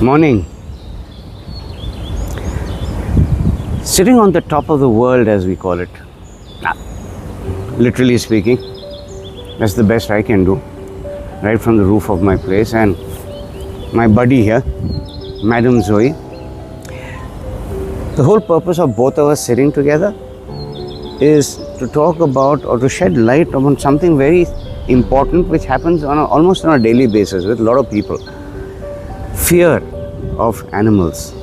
Morning. Sitting on the top of the world, as we call it, literally speaking, that's the best I can do, right from the roof of my place. And my buddy here, Madam Zoe, the whole purpose of both of us sitting together is to talk about or to shed light on something very important which happens almost on a daily basis with a lot of people. Fear of animals,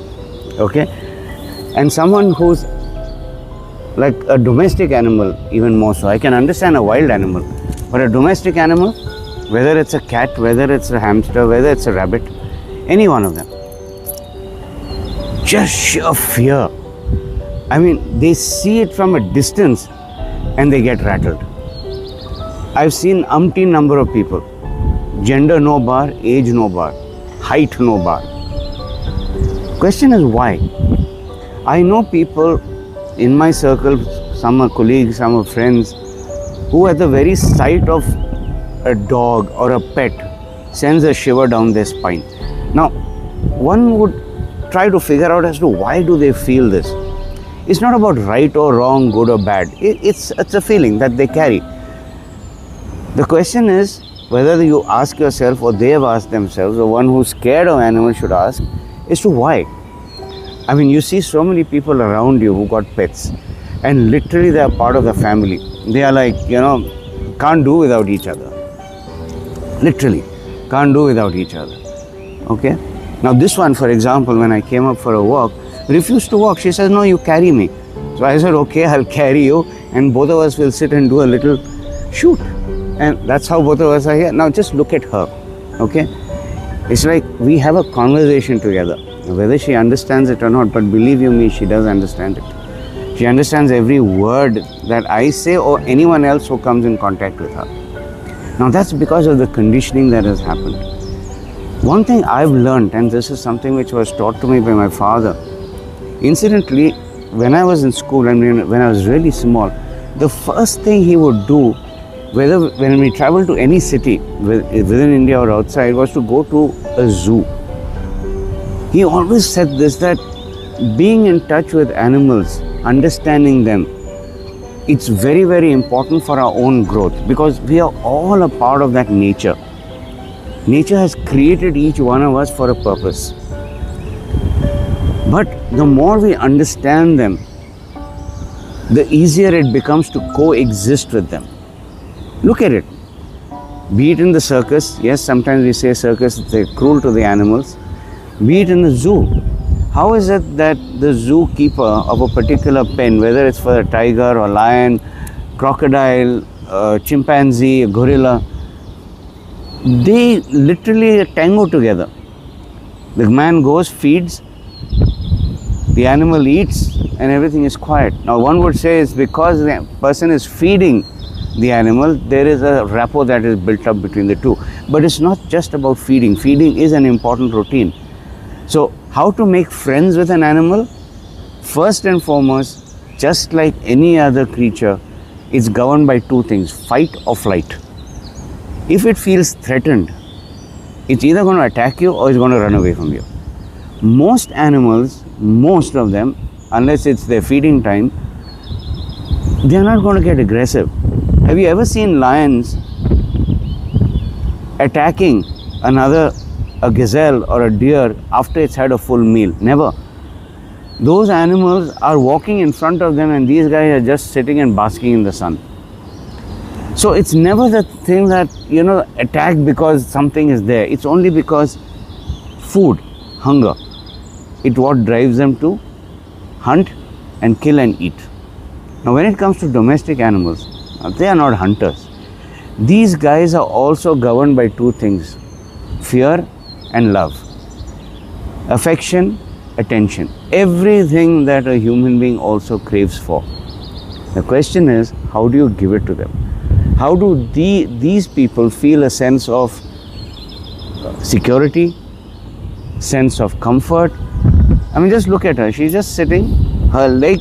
okay? And someone who's like a domestic animal, even more so. I can understand a wild animal, but a domestic animal, whether it's a cat, whether it's a hamster, whether it's a rabbit, any one of them, just sheer fear. I mean, they see it from a distance and they get rattled. I've seen umpteen number of people, gender no bar, age no bar, height no bar. Question is why? I know people in my circle, some are colleagues, some are friends, who at the very sight of a dog or a pet sends a shiver down their spine. Now, one would try to figure out as to why do they feel this. It's not about right or wrong, good or bad. It's a feeling that they carry. The question is whether you ask yourself or they have asked themselves, or one who's scared of animals should ask, as to why. I mean, you see so many people around you who got pets and literally they are part of the family. They are like, can't do without each other. Literally, can't do without each other. Okay? Now this one, for example, when I came up for a walk, refused to walk. She says, no, you carry me. So I said, okay, I'll carry you and both of us will sit and do a little shoot. And that's how both of us are here. Now just look at her. Okay? It's like we have a conversation together. Whether she understands it or not, but believe you me, she does understand it. She understands every word that I say or anyone else who comes in contact with her. Now that's because of the conditioning that has happened. One thing I've learned, and this is something which was taught to me by my father, incidentally, when I was in school and when I was really small, the first thing he would do, when we traveled to any city within India or outside, was to go to a zoo. He always said this, that being in touch with animals, understanding them, it's very, very important for our own growth because we are all a part of that nature. Nature has created each one of us for a purpose. But the more we understand them, the easier it becomes to coexist with them. Look at it. Be it in the circus, yes, sometimes we say circus, they're cruel to the animals. Be it in the zoo. How is it that the zookeeper of a particular pen, whether it's for a tiger or lion, crocodile, chimpanzee, gorilla, they literally tango together. The man goes, feeds, the animal eats, and everything is quiet. Now one would say it's because the person is feeding the animal, there is a rapport that is built up between the two. But it's not just about feeding. Feeding is an important routine. So how to make friends with an animal? First and foremost, just like any other creature, it's governed by two things, fight or flight. If it feels threatened, it's either going to attack you or it's going to run away from you. Most animals, most of them, unless it's their feeding time, they're not going to get aggressive. Have you ever seen lions attacking a gazelle or a deer after it's had a full meal? Never. Those animals are walking in front of them and these guys are just sitting and basking in the sun. So it's never the thing that, attack because something is there. It's only because food, hunger, it's what drives them to hunt and kill and eat. Now when it comes to domestic animals, they are not hunters. These guys are also governed by two things, fear and love, affection, attention, everything that a human being also craves for. The question is, how do you give it to them? How do these people feel a sense of security, sense of comfort? I mean, just look at her. She's just sitting. Her leg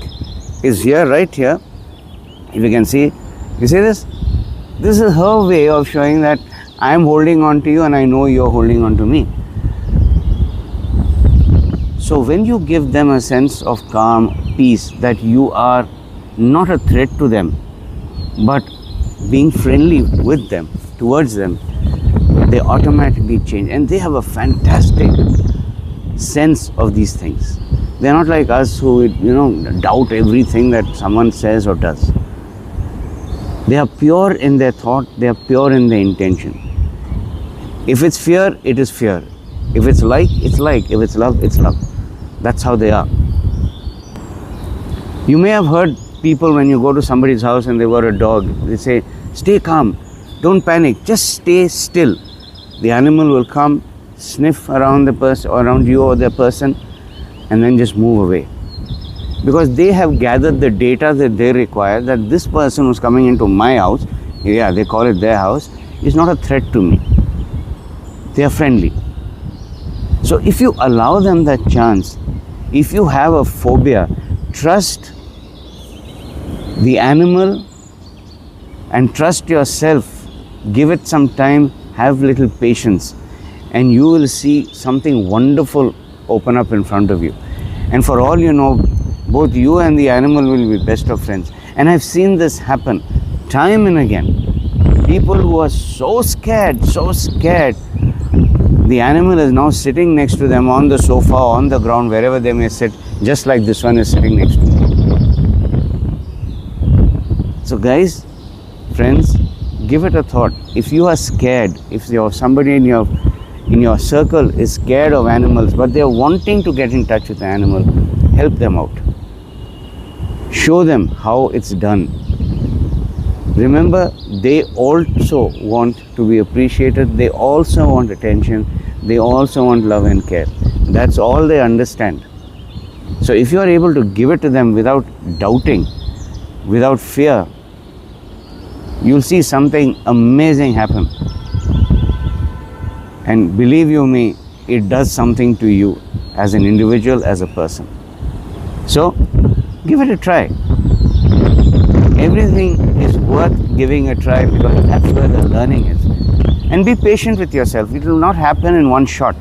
is here, right here. If you can see, you see this? This is her way of showing that I am holding on to you and I know you're holding on to me. So when you give them a sense of calm, peace, that you are not a threat to them, but being friendly with them, towards them, they automatically change, and they have a fantastic sense of these things. They're not like us who, doubt everything that someone says or does. They are pure in their thought, they are pure in their intention. If it's fear, it is fear. If it's like, it's like. If it's love, it's love. That's how they are. You may have heard people, when you go to somebody's house and they've got a dog, they say, stay calm, don't panic, just stay still. The animal will come, sniff around the person, around you or the person, and then just move away. Because they have gathered the data that they require, that this person who's coming into my house, they call it their house, is not a threat to me. They are friendly. So if you allow them that chance, if you have a phobia, trust the animal and trust yourself. Give it some time, have little patience, and you will see something wonderful open up in front of you. And for all you know, both you and the animal will be best of friends. And I've seen this happen time and again. People who are so scared, the animal is now sitting next to them on the sofa, on the ground, wherever they may sit, just like this one is sitting next to me. So guys, friends, give it a thought. If you are scared, if somebody in your circle is scared of animals, but they are wanting to get in touch with the animal, help them out. Show them how it's done. Remember, they also want to be appreciated. They also want attention. They also want love and care. That's all they understand. So if you are able to give it to them without doubting, without fear, you'll see something amazing happen. And believe you me, it does something to you as an individual, as a person. So give it a try. Everything is worth giving a try, because that's where the learning is. And be patient with yourself. It will not happen in one shot.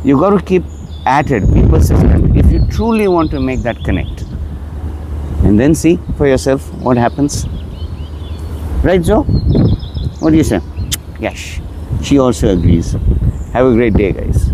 You got to keep at it, be persistent, if you truly want to make that connect. And then see for yourself what happens. Right, Joe? What do you say? Yes, she also agrees. Have a great day, guys.